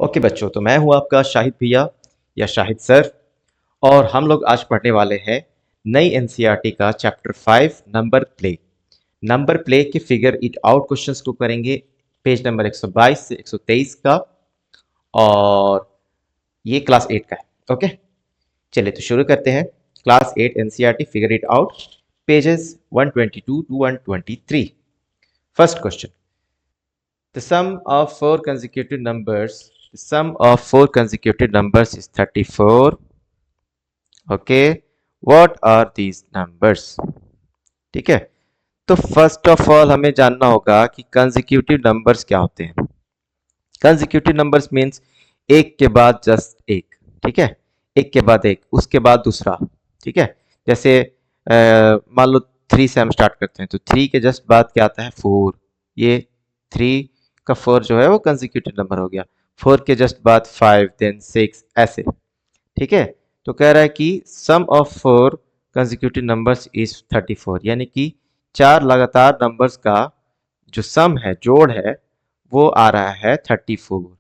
Okay बच्चों, तो मैं हूं आपका शाहिद भैया या शाहिद सर। और हम लोग आज पढ़ने वाले हैं नई एनसीईआरटी का chapter 5 number play. Number play के फिगर इट आउट क्वेश्चंस को करेंगे पेज नंबर 122 से 123 का। और ये क्लास 8 का है। ओके, चलिए तो शुरू करते हैं। Class 8 NCERT figure it out, pages 122 to 123। First question, the sum of four consecutive numbers, the sum of four consecutive numbers is 34. Okay, what are these numbers? ठीक है, तो फर्स्ट ऑफ ऑल हमें जानना होगा कि कंजिक्यूटिव नंबर्स क्या होते हैं। कंजिक्यूटिव नंबर्स मीन्स एक के बाद जस्ट एक। ठीक है, एक के बाद एक, उसके बाद दूसरा। ठीक है, जैसे मान लो 3 से हम स्टार्ट करते हैं, तो 3 के जस्ट बाद क्या आता है 4। ये 3 का 4 जो है वो कंजिक्यूटिव नंबर हो गया। 4 के जस्ट बाद 5, देन 6, ऐसे। ठीक है, तो कह रहा है कि सम ऑफ 4 कंजिक्यूटिव नंबर्स इज 34, यानी कि 4 लगातार नंबर्स का जो सम है, जोड़ है, वो आ रहा है 34।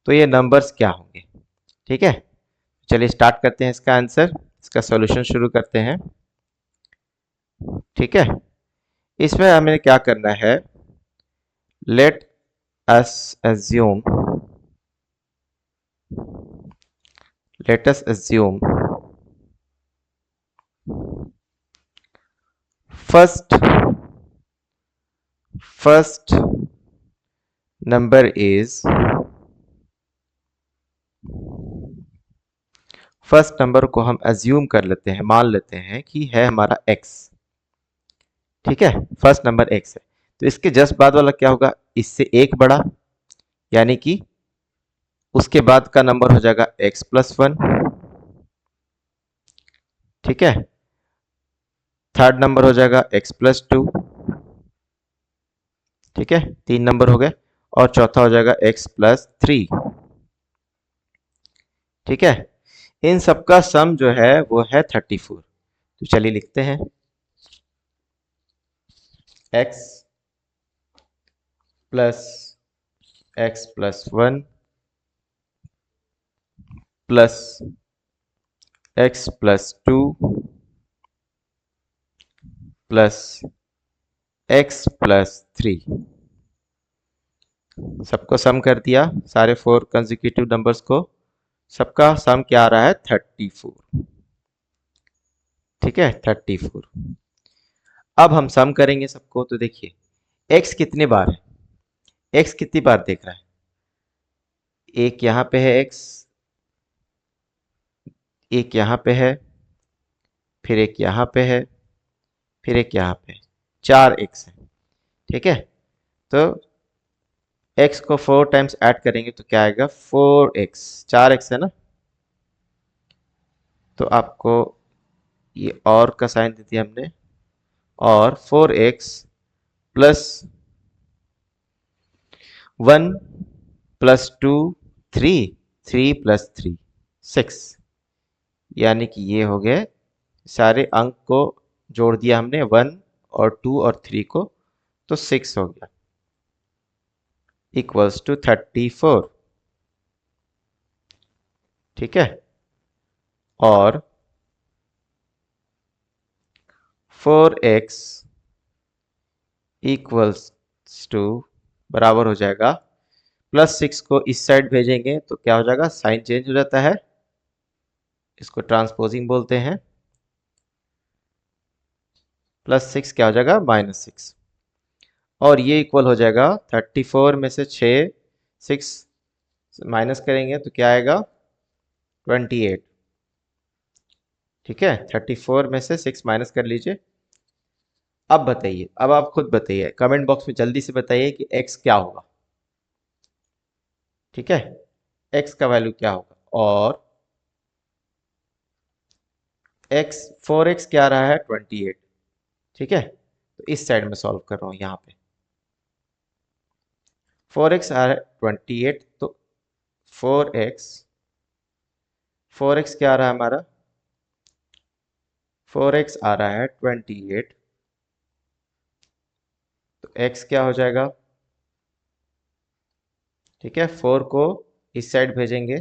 तो ये नंबर्स क्या होंगे? ठीक है, चलिए स्टार्ट करते हैं इसका आंसर, इसका सॉल्यूशन शुरू करते हैं। ठीक है, इसमें हमें क्या करना है, let us assume let us assume first number is, first number को हम एज्यूम कर लेते हैं, मान लेते हैं कि है हमारा x। ठीक है, फर्स्ट नंबर x है, तो इसके जस्ट बाद वाला क्या होगा, इससे एक बड़ा, यानी कि उसके बाद का नंबर हो जाएगा x+1। ठीक है, थर्ड नंबर हो जाएगा x+2। ठीक है, 3 नंबर हो गए, और चौथा हो जाएगा x+3। ठीक है, इन सबका सम जो है वो है 34। तो चलिए लिखते हैं, x plus x+1 plus x+2 plus x+3, सबको सम कर दिया, सारे 4 कंसेक्यूटिव नंबर्स को, सबका सम क्या आ रहा है 34। ठीक है, 34। अब हम सम करेंगे सबको, तो देखिए x कितने बार है, x कितनी बार देख रहा है, एक यहाँ पे है x, एक यहाँ पे है, फिर एक यहाँ पे है, फिर एक यहाँ पे, 4 x है। ठीक है, तो x को 4 टाइम्स ऐड करेंगे तो क्या आएगा 4x, 4x है ना, तो आपको ये और का साइन दे दिया हमने, और 4x प्लस 1 प्लस 2 3, 3 प्लस 3 6, यानी कि ये हो गए सारे अंक को जोड़ दिया हमने, 1 और 2 और 3 को, तो 6 हो गया, इक्वल्स टू 34। ठीक है, और 4x इक्वल्स टू बराबर हो जाएगा, +6 को इस साइड भेजेंगे तो क्या हो जाएगा, साइन चेंज हो जाता है, इसको ट्रांसपोजिंग बोलते हैं। +6 क्या हो जाएगा -6, और ये इक्वल हो जाएगा 34 में से 6 माइनस करेंगे तो क्या आएगा 28। ठीक है, 34 में से 6 माइनस कर लीजिए। अब बताइए, अब आप खुद बताइए, कमेंट बॉक्स में जल्दी से बताइए कि x क्या होगा। ठीक है, x का वैल्यू क्या होगा, और x 4x क्या आ रहा है 28। ठीक है, तो इस साइड में सॉल्व कर रहा हूं, यहाँ पे 4x आ रहा है 28, तो 4x 4x क्या आ रहा है हमारा, 4x आ रहा है 28, तो x क्या हो जाएगा, ठीक है 4 को इस साइड भेजेंगे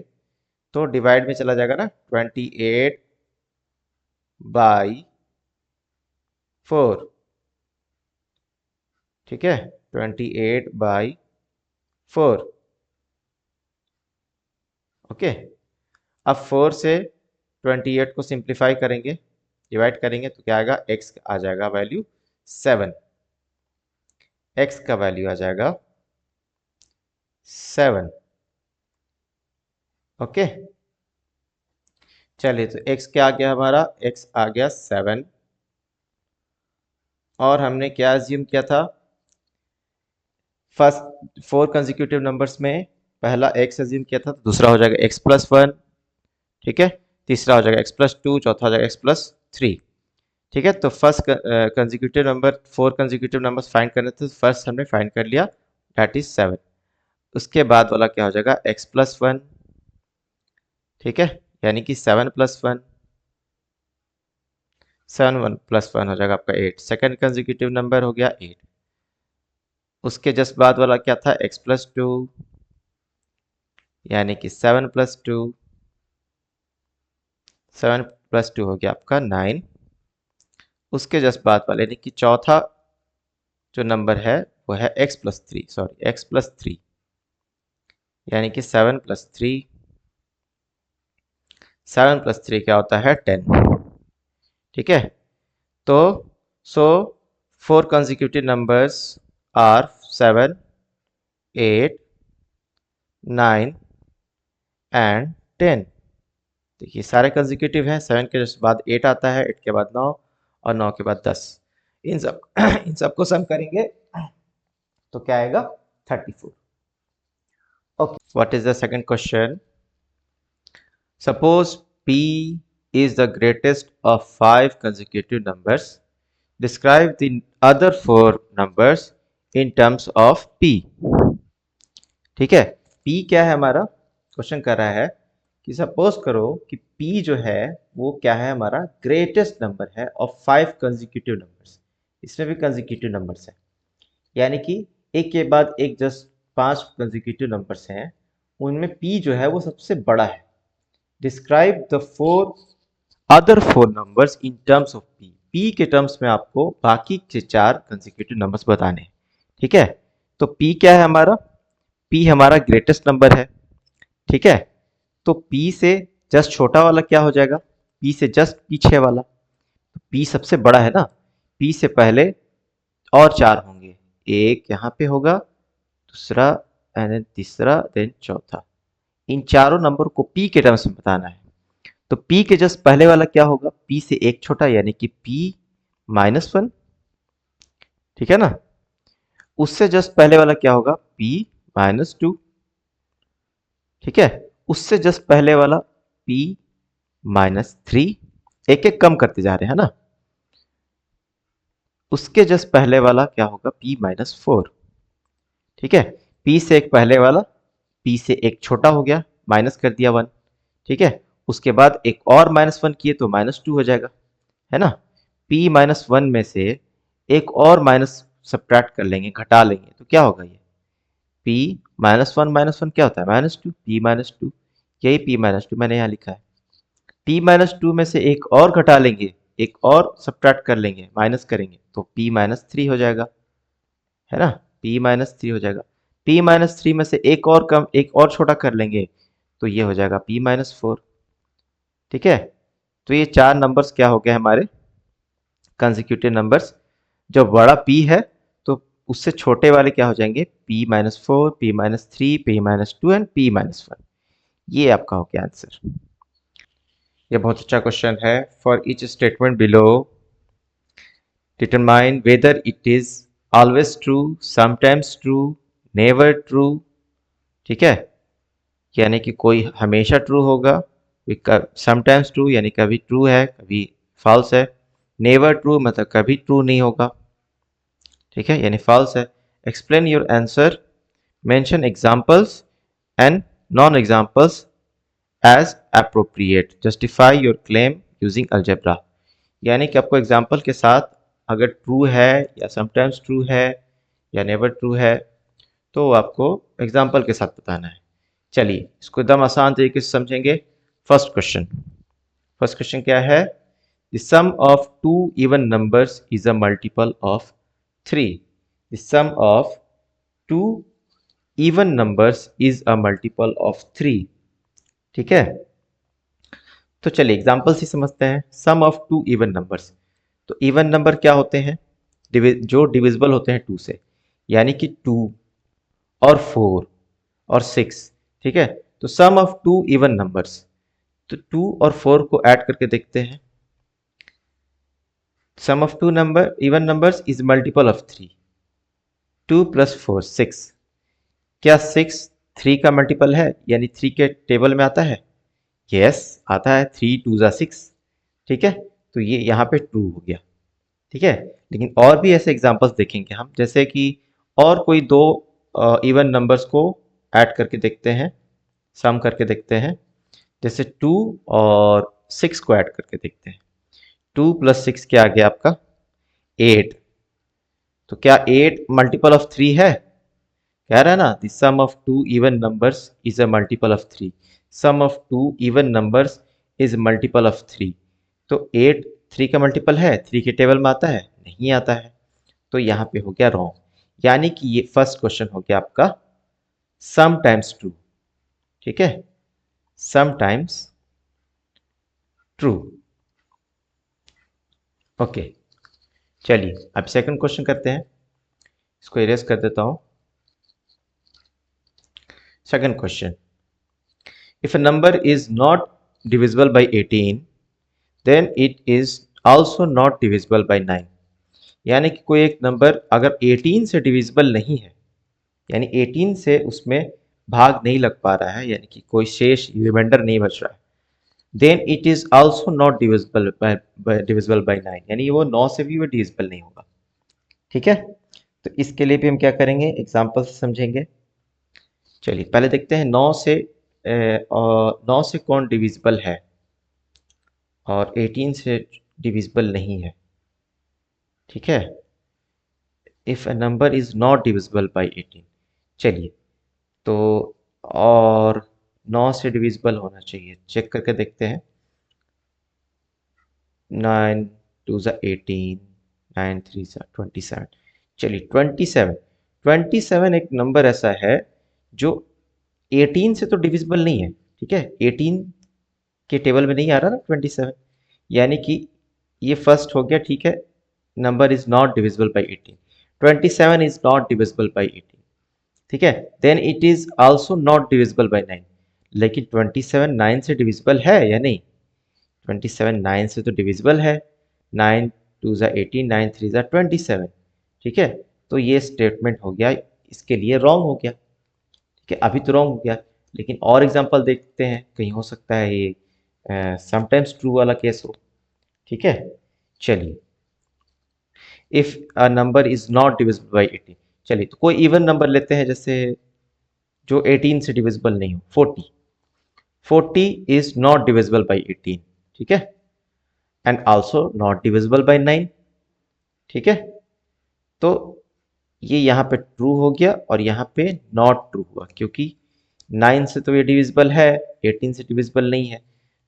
तो डिवाइड में चला जाएगा ना, 28/4, ठीक है, 28/4, ओके। अब 4 से 28 को सिंप्लीफाई करेंगे, डिवाइड करेंगे तो क्या आएगा, x आ जाएगा वैल्यू 7, x का वैल्यू आ जाएगा 7, ओके। चलिए तो x क्या आ गया हमारा, x आ गया 7, और हमने क्या अज्यूम किया था, फर्स्ट 4 कंसेक्यूटिव नंबर्स में पहला x अज्यूम किया था, तो दूसरा हो जाएगा x+1, ठीक है, तीसरा हो जाएगा x+2, चौथा हो जाएगा x+3, ठीक है। तो first consecutive number, 4 consecutive numbers find करने थे, तो फर्स्ट हमने फाइंड कर लिया, दैट इज 7। उसके बाद वाला क्या हो जाएगा, x+1, ठीक है, यानी कि 7+1, 7+1 हो जाएगा आपका 8, सेकंड कंसेक्यूटिव नंबर हो गया 8। उसके जस्ट बाद वाला क्या था, x+2, यानी कि 7+2, 7+2 हो गया आपका 9। उसके जस्ट बाद वाले यानी कि चौथा जो नंबर है वो है x+3, यानी कि 7+3, 7+3 क्या होता है 10, ठीक है। तो सो 4 consecutive numbers are 7, 8, 9 एंड 10। देखिए सारे कंजिक्यूटिव हैं, 7 के जस्ट बाद 8 आता है, 8 के बाद 9 और 9 के बाद 10। इन सब इन सबको सम करेंगे तो क्या आएगा, 34। Okay, what is the second question, suppose p is the greatest of 5 consecutive numbers, describe the other 4 numbers in terms of p, ठीक है। p क्या है हमारा, क्वेश्चन कर रहा है कि सपोज करो कि p जो है वो क्या है, हमारा ग्रेटेस्ट नंबर है ऑफ 5 कंसेक्यूटिव नंबर्स, इसमें भी कंसेक्यूटिव नंबर्स है, यानी कि एक के बाद एक जस्ट 5 कंसेक्यूटिव नंबर्स हैं, उनमें p जो है वो सबसे बड़ा है। Describe the 4 other 4 numbers in terms of p, p के टर्म्स में आपको बाकी के 4 कंसेक्यूटिव नंबर्स बताने हैं, ठीक है। तो p क्या है हमारा, p हमारा ग्रेटेस्ट नंबर है, ठीक है। तो p से जस्ट छोटा वाला क्या हो जाएगा, p से जस्ट पीछे वाला, तो p सबसे बड़ा है ना, p से पहले और 4 होंगे, एक यहाँ पे होगा, दूसरा एंड देन तीसरा, देन चौथा। इन चारों नंबर को p के टर्म्स में बताना है, तो p के जस्ट पहले वाला क्या होगा, p से एक छोटा, यानी कि p-1, ठीक है ना। उससे जस्ट पहले वाला क्या होगा, p-2, ठीक है। उससे जस्ट पहले वाला p-3, एक एक कम करते जा रहे हैं ना। उसके जस्ट पहले वाला क्या होगा, p-4, ठीक है। p से एक पहले वाला, p से एक छोटा हो गया, माइनस कर दिया 1, ठीक है। उसके बाद एक और -1 किए तो -2 हो जाएगा, है ना। p-1 में से एक और माइनस सब्ट्रैक्ट कर लेंगे, घटा लेंगे, तो क्या होगा ये p-1 क्या होता है, -2, p-2, यही p-2 मैंने यहाँ लिखा है। p-2 में से एक और घटा लेंगे, एक और सब्ट्रैक्ट कर लेंगे, माइनस करेंगे, तो p-3 हो जाएगा, है ना, p-3 हो जाएगा। p-3 में से एक और कम, एक और छोटा कर लेंगे, तो ये हो जाएगा p-4, ठीक है। तो ये 4 नंबर्स क्या हो गए हमारे कंसेक्यूटिव नंबर्स। जो बड़ा p है तो उससे छोटे वाले क्या हो जाएंगे, p-4, p-3, p-2 and p-1। ये आपका हो गया आंसर। ये बहुत अच्छा क्वेश्चन है। For each statement below determine whether it is always true, sometimes true, never true, ठीक है, यानी कि कोई हमेशा ट्रू होगा, समटाइम्स ट्रू यानी कभी ट्रू है कभी फॉल्स है, नेवर ट्रू मतलब कभी ट्रू नहीं होगा, ठीक है, यानी फॉल्स है। Explain your answer, mention examples and non examples age appropriate, justify your claim using algebra, यानी कि आपको एग्जांपल के साथ अगर ट्रू है या समटाइम्स ट्रू है या नेवर ट्रू है तो आपको एग्जांपल के साथ बताना है चलिए इसको एकदम आसान तरीके से समझेंगे। फर्स्ट क्वेश्चन क्या है? The sum of two even numbers is a multiple of three. The sum of two even numbers is a multiple of three. ठीक है, तो चलिए एग्जाम्पल से समझते हैं। Sum of two even numbers, तो इवन नंबर क्या होते हैं? जो डिविजिबल होते हैं टू से, यानी कि टू और फोर और सिक्स। ठीक है, तो sum of two even numbers, तो टू और फोर को ऐड करके देखते हैं। Sum of two number even numbers is multiple of three. Two plus four six. क्या सिक्स थ्री का मल्टीपल है, यानी थ्री के टेबल में आता है? यस आता है, थ्री टू ज़ा सिक्स। ठीक है, तो ये यहाँ पे ट्रू हो गया। ठीक है, लेकिन और भी ऐसे एग्जांपल्स देखेंगे हम, जैसे कि और कोई दो इवन नंबर्स को ऐड करके देखते हैं, सम करके देखते हैं। जैसे टू और सिक्स को ऐड करके देखते हैं। टू प्लस सिक्स क्या आ गया आपका? एट। तो क्या एट मल्टीपल ऑफ थ्री है? कह रहा है ना, the sum of two even numbers is a multiple of three. Sum of two even numbers is multiple of three. तो एट थ्री का मल्टीपल है? थ्री के टेबल में आता है? नहीं आता है, तो यहाँ पे हो गया रॉन्ग। यानी कि ये फर्स्ट क्वेश्चन हो गया आपका सम टाइम्स ट्रू। ठीक है, सम टाइम्स ट्रू। ओके, चलिए अब सेकंड क्वेश्चन करते हैं। इसको इरेज कर देता हूं। Second question, if a number is not divisible by 18 then it is also not divisible by 9। यानी कि कोई एक नंबर अगर 18 से डिविजिबल नहीं है, यानी 18 से उसमें भाग नहीं लग पा रहा है, यानी कि कोई शेष रिमाइंडर नहीं बच रहा है, then it is also not divisible by 9, यानी वो 9 से भी वो डिविजिबल नहीं होगा। ठीक है, तो इसके लिए भी हम क्या करेंगे, एग्जाम्पल से समझेंगे। चलिए पहले देखते हैं 9 से 9 से कौन डिविजिबल है और 18 से डिविजिबल नहीं है। ठीक है, if a number is not divisible by 18। चलिए तो, और 9 से डिविजिबल होना चाहिए, चेक करके देखते हैं। 9 टू ज़ा 18, 9 थ्री ज़ा 27। चलिए 27, 27 एक नंबर ऐसा है जो 18 से तो डिविजिबल नहीं है। ठीक है, 18 के टेबल में नहीं आ रहा ना 27, यानी कि ये फर्स्ट हो गया। ठीक है, number is not divisible by 18। 27 is not divisible by 18। ठीक है, then it is also not divisible by 9। लेकिन 27 9 से डिविजिबल है या नहीं? 27 9 से तो डिविजिबल है। 9 टू ज़ा 18, 9 थ्री ज़ा 27। ठीक है, तो ये स्टेटमेंट हो गया, इसके लिए रॉन्ग हो गया। ठीक है, अभी तो रॉन्ग हो गया, लेकिन और एग्जांपल देखते हैं, कहीं हो सकता है ये समटाइम्स ट्रू वाला केस हो। ठीक है, चलिए if a number is not divisible by 18। चलिए तो कोई इवन नंबर लेते हैं, जैसे जो 18 से डिविजिबल नहीं हो। 40, 40 इज नॉट डिविजिबल बाई 18। ठीक है, and also not divisible by 9। ठीक है, तो ये यहाँ पे ट्रू हो गया और यहाँ पे नॉट ट्रू हुआ, क्योंकि 9 से तो ये डिविजिबल है, 18 से डिविजिबल नहीं है,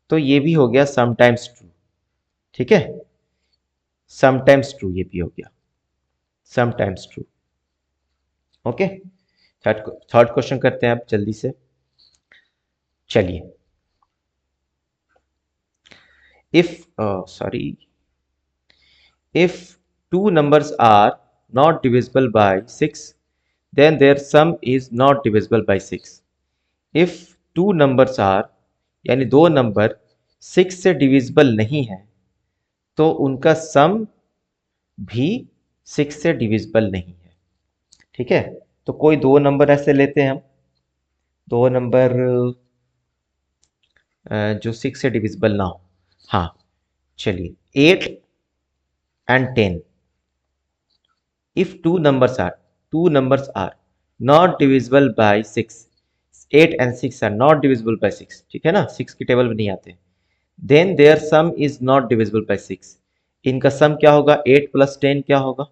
तो ये भी हो गया समटाइम्स ट्रू। ठीक है, समटाइम्स ट्रू ये भी हो गया, sometimes true. Okay, third question करते हैं आप जल्दी से। चलिए if sorry if two numbers are not divisible by 6 then their sum is not divisible by 6। if two numbers are, यानी दो नंबर 6 से डिविजिबल नहीं है, तो उनका सम भी 6 से डिविजिबल नहीं है। ठीक है, तो कोई दो नंबर ऐसे लेते हैं हम, दो नंबर जो 6 से डिविजिबल ना हो। हाँ, चलिए 8 and 10। if two numbers are not divisible by 6, 8 and 6 are not divisible by 6। ठीक है ना, 6 की टेबल में नहीं आते, then their sum is not divisible by 6। इनका सम क्या होगा? 8 प्लस 10 क्या होगा?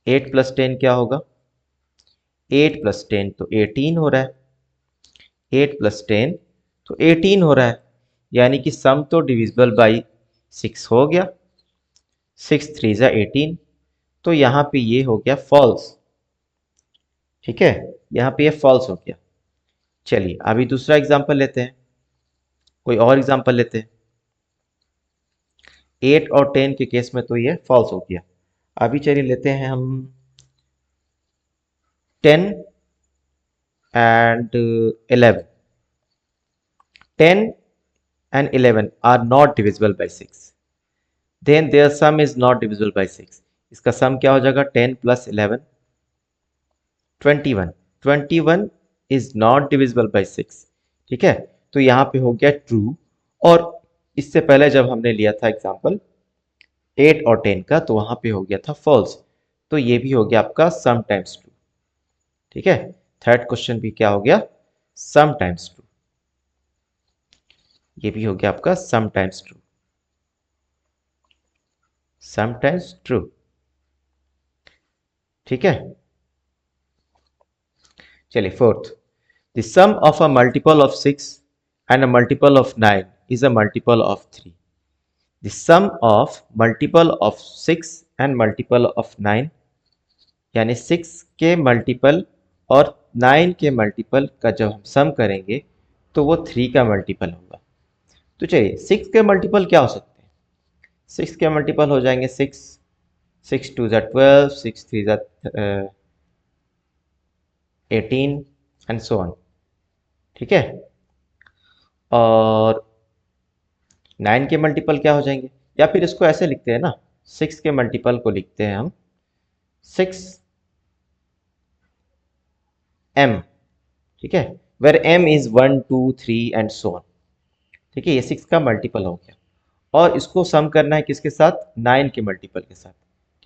8 प्लस 10 क्या होगा? 8 प्लस 10 तो 18 हो रहा है। 8 + 10 तो 18 हो रहा है, यानी कि सम तो डिविजिबल बाई 6 हो गया। 6 3 ज़ा 18, तो यहाँ पे ये हो गया फॉल्स। ठीक है, यहाँ पे ये फॉल्स हो गया। चलिए अभी दूसरा एग्जांपल लेते हैं, कोई और एग्जांपल लेते हैं। 8 और 10 के केस में तो ये फॉल्स हो गया। अभी चलिए लेते हैं हम 10 and 11। 10 and 11 are not divisible by 6, then their sum is not divisible by 6। इसका सम क्या हो जाएगा? 10 + 11 21। 21 is not divisible by 6। ठीक है, तो यहाँ पे हो गया ट्रू। और इससे पहले जब हमने लिया था एग्जांपल 8 और 10 का, तो वहां पे हो गया था फॉल्स। तो ये भी हो गया आपका सम टाइम्स ट्रू। ठीक है, थर्ड क्वेश्चन भी क्या हो गया? Sometimes true. ये भी हो गया आपका sometimes true, sometimes true. ठीक है, चलिए fourth. The sum of a multiple of 6 and a multiple of 9 is a multiple of 3। The sum of multiple of 6 and multiple of 9, यानी 6 के मल्टीपल और 9 के मल्टीपल का जब हम सम करेंगे तो वो 3 का मल्टीपल होगा। तो चलिए 6 के मल्टीपल क्या हो सकते हैं? 6 के मल्टीपल हो जाएंगे 6, 6 2 ज़ा 12, 6 3 ज़ा 18 एंड सो ऑन। ठीक है, और 9 के मल्टीपल क्या हो जाएंगे? या फिर इसको ऐसे लिखते हैं ना, 6 के मल्टीपल को लिखते हैं हम 6m। ठीक है, where m is 1 2 3 and so on. ठीक है, ये 6 का मल्टीपल हो गया, और इसको सम करना है किसके साथ? 9 के मल्टीपल के साथ।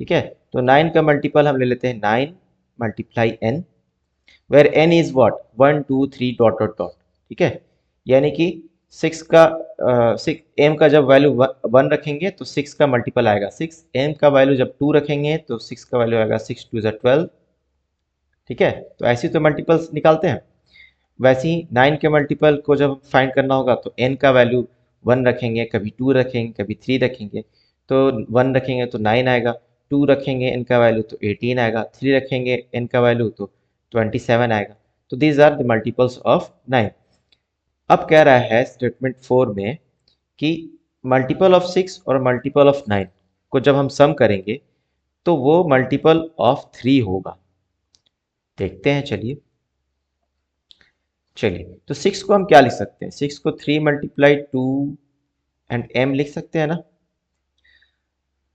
ठीक है, तो 9 का मल्टीपल हम ले लेते हैं 9 multiply n, where n is what? 1 2 3 dot dot dot. ठीक है, यानी कि 6 का 6 m का जब वैल्यू 1 रखेंगे तो 6 का मल्टीपल आएगा 6, m का वैल्यू जब 2 रखेंगे तो 6 का वैल्यू आएगा 6 2 ज़ा 12। ठीक है, तो ऐसे तो मल्टीपल्स निकालते हैं। वैसे ही 9 के मल्टीपल को जब फाइंड करना होगा तो n का वैल्यू 1 रखेंगे, कभी 2 रखेंगे, कभी 3 रखेंगे। तो 1 रखेंगे तो 9 आएगा, 2 रखेंगे n का वैल्यू तो 18 आएगा, 3 रखेंगे n का वैल्यू तो 27 आएगा। तो these are the multiples of 9। अब कह रहा है स्टेटमेंट 4 में कि मल्टीपल ऑफ 6 और मल्टीपल ऑफ 9 को जब हम सम करेंगे तो वो मल्टीपल ऑफ 3 होगा। देखते हैं, चलिए चलिए तो 6 को हम क्या लिख सकते हैं? 6 को 3 मल्टीप्लाई 2 एंड m लिख सकते हैं ना।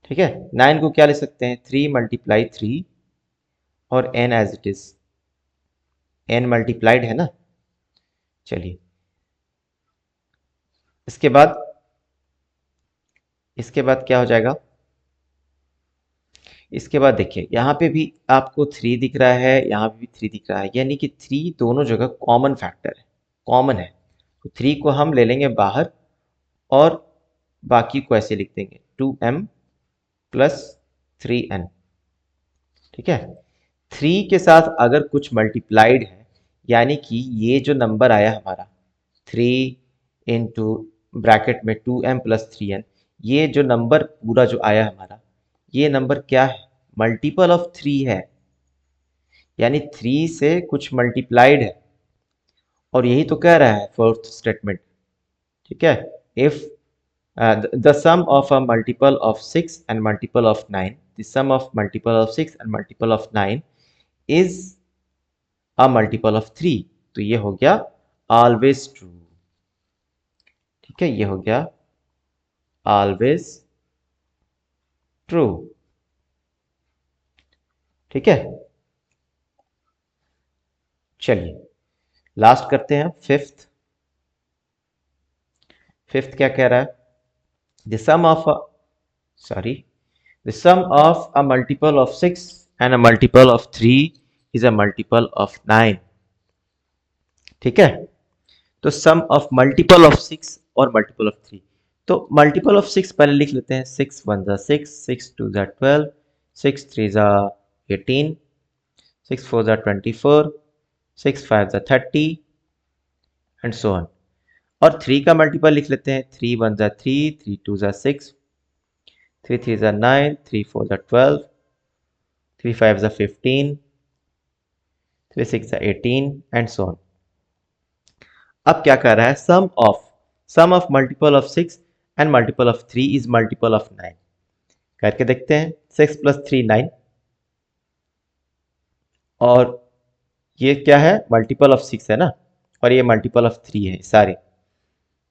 ठीक है, 9 को क्या लिख सकते हैं? 3 मल्टीप्लाई 3 और n as it is, n multiplied है ना। चलिए इसके बाद क्या हो जाएगा? इसके बाद देखिए यहाँ पे भी आपको 3 दिख रहा है, यहाँ पे भी 3 दिख रहा है, यानी कि 3 दोनों जगह कॉमन फैक्टर है, कॉमन है। तो 3 को हम ले लेंगे बाहर और बाकी को ऐसे लिख देंगे 2m प्लस 3n। ठीक है, 3 के साथ अगर कुछ मल्टीप्लाइड है, यानी कि ये जो नंबर आया हमारा 3 इंटू ब्रैकेट में 2m प्लस 3n, ये जो नंबर पूरा जो आया हमारा, ये नंबर क्या है? मल्टीपल ऑफ 3 है, यानी 3 से कुछ मल्टीप्लाइड है। और यही तो कह रहा है फोर्थ स्टेटमेंट। ठीक है, if the sum of a multiple of 6 and multiple of 9, the sum of multiple of 6 and multiple of 9 is a multiple of 3। तो ये हो गया always true। ठीक है, ये हो गया always true। ठीक है, चलिए लास्ट करते हैं फिफ्थ। फिफ्थ क्या कह रहा है? the sum of a sorry the sum of a multiple of 6 and a multiple of 3 is a multiple of 9। ठीक है, तो सम ऑफ मल्टीपल ऑफ 6 और मल्टीपल ऑफ 3। तो मल्टीपल ऑफ 6 पहले लिख लेते हैं, 6 1 ज़ा 6, 6 2 ज़ा 12, 6 3 ज़ा 18, 6 4 ज़ा 24, 6 5 ज़ा 30 एंड सो ऑन। और 3 का मल्टीपल लिख लेते हैं, 3 1 ज़ा 3, 3 2 ज़ा 6, 3 3 ज़ा 9, 3 4 ज़ा 12, 3 5 ज़ा 15, 3 6 ज़ा 18 एंड सो ऑन। अब क्या कर रहा है, sum of multiple of 6 and multiple of 3 is multiple of 9। करके देखते हैं, 6 + 3 9, और ये क्या है, मल्टीपल ऑफ 6 है ना, और ये मल्टीपल ऑफ 3 है सारे।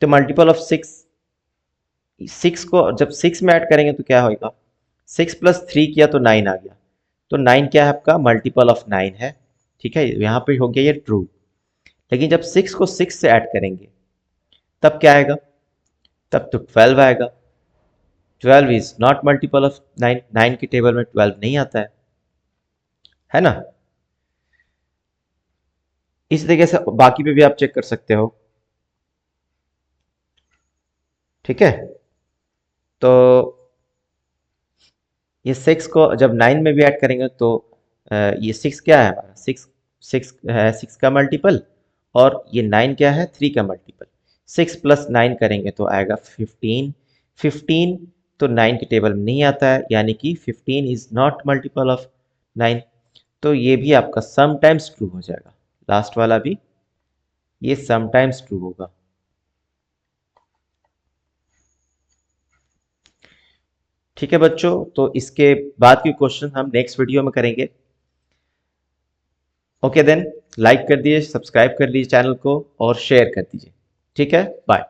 तो मल्टीपल ऑफ 6 को जब 6 में ऐड करेंगे तो क्या होगा, 6 + 3 किया तो 9 आ गया। तो 9 क्या है आपका, मल्टीपल ऑफ 9 है। ठीक है, यहाँ पे हो गया ये ट्रू। लेकिन जब 6 को 6 से ऐड करेंगे तब क्या आएगा, तब तो 12 आएगा। 12 इज नॉट मल्टीपल ऑफ 9, 9 की टेबल में 12 नहीं आता है ना। इस तरीके से बाकी पे भी आप चेक कर सकते हो। ठीक है, तो ये 6 को जब 9 में भी ऐड करेंगे तो ये 6 क्या है हमारा, 6 है 6 का मल्टीपल, और ये 9 क्या है, 3 का मल्टीपल। 6 + 9 करेंगे तो आएगा 15। 15 तो 9 की टेबल में नहीं आता है, यानी कि 15 इज नॉट मल्टीपल ऑफ 9। तो ये भी आपका समटाइम्स ट्रू हो जाएगा, लास्ट वाला भी ये समटाइम्स ट्रू होगा। ठीक है बच्चों, तो इसके बाद के क्वेश्चन हम नेक्स्ट वीडियो में करेंगे। ओके देन, लाइक कर दीजिए, सब्सक्राइब कर लीजिए चैनल को और शेयर कर दीजिए। ठीक है, बाय।